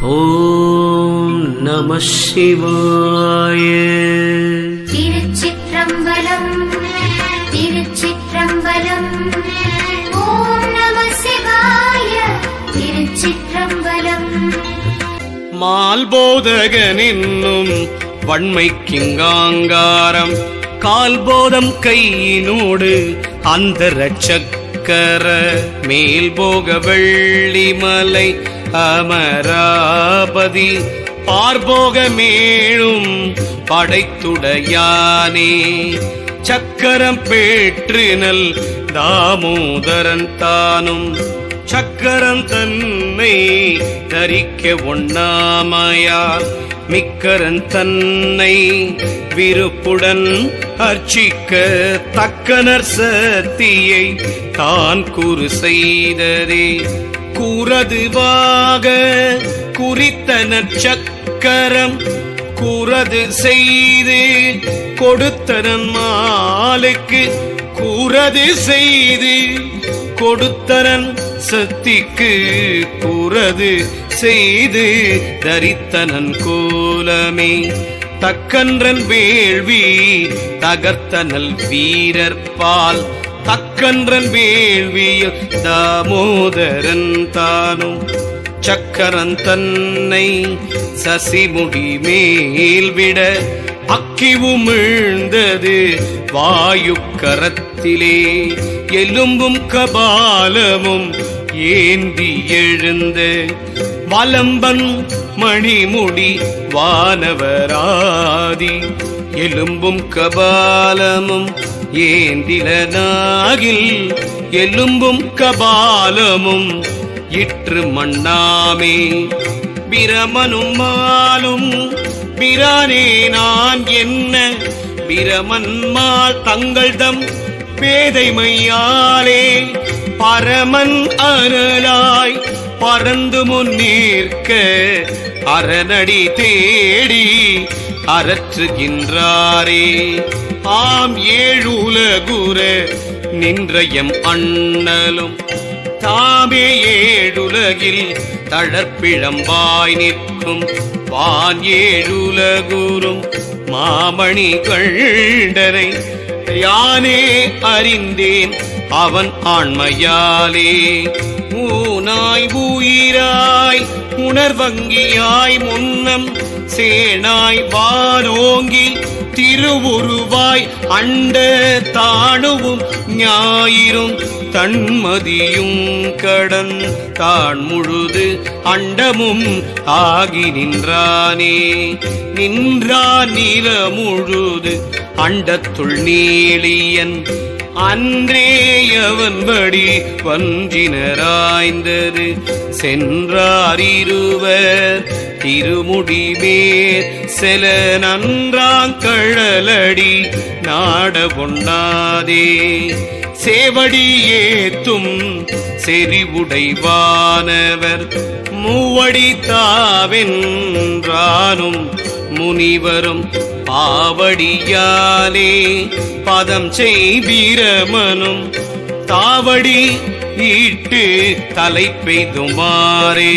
ஓம் நம சிவாய. திருச்சிற்றம்பலம் திருச்சிற்றம்பலம். ஓம் நம சிவாய. திருச்சிற்றம்பலம். மால்போதகனென்னும் வன்மைக்கிங்காங்காரம் கால்போதம் கையினோடு அந்தர சக்கர மேல்போக வெள்ளிமலை அமராபதி பார்போக மேழும் படைத்துடையானே சக்கரம் பேற்றினல் தாமோதரன் தானும் சக்கரம் தன்னை தரிக்க ஒண்ணாமையால் மிக்கரன் தன்னை விருப்புடன் அர்ச்சிக்க தக்கனர் சத்தியை தான் கூறு செய்ததே கூறதுவாக குறித்தனர் சக்கரம் கூறது செய்து கொடுத்தனன் மாலுக்கு கூறது செய்து கொடுத்தனன் சத்திக்கு கூறது செய்து தரித்தனன் கோலமே தக்கன்றன் வேள்வி தகர்த்தனல் வீரர்பால் தக்கன்றன் வேள்வியில் தாமோதரன் தானும் சக்கரன் தன்னை சசிமுடி மேல் விட அக்கி உமிழ்ந்தது வாயு கரத்திலே எலும்பும் கபாலமும் ஏந்தி எழுந்த வலம்பன் மணிமுடி வானவராதி எலும்பும் கபாலமும் ஏந்திலனாகில் எலும்பும் கபாலமும் இற்று மண்ணாமே பிரமனும் மாலும் பிரானே நான் என்ன பிரமன்மால் தங்கள் தம் பேதைமையாலே பரமன் அருளாய் பறந்து முன்னேற்க அரணடி தேடி அரற்றுகின்றாரே ஆம் ஏழுலகுர நின்றயம் அண்ணலும் தாமே ஏழுலகில் தளர்ப்பிழம்பாய் நிற்கும் வான் ஏழுலகுரும் மாமணி கண்டனை யானே அறிந்தேன் அவன் ஆண்மையாலே ஊனாய் உயிராய் உணர்வங்கியாய் முன்னம் சேனாய் வானோங்கி திருவுருவாய் அண்ட தாணுவும் ஞாயிறும் தன்மதியும் கடன் தான் முழுது அண்டமும் ஆகி நின்றானே நின்றான் நில முழுது அண்டத்துள் நீளியன் அன்றேயவன்படி வஞ்சினராய்ந்தது சென்றார் இருவர் திருமுடி மேற் செல நன்றாங்கழலடி நாட பொன்னாதே சேவடி ஏத்தும் செறிவுடைவானவர் மூவடி தாவென்றானும் முனிவரும் ஆவடியாலே பதம் செய்வீரமனும் தாவடி ஈட்டு தலை பெய்துமாறே.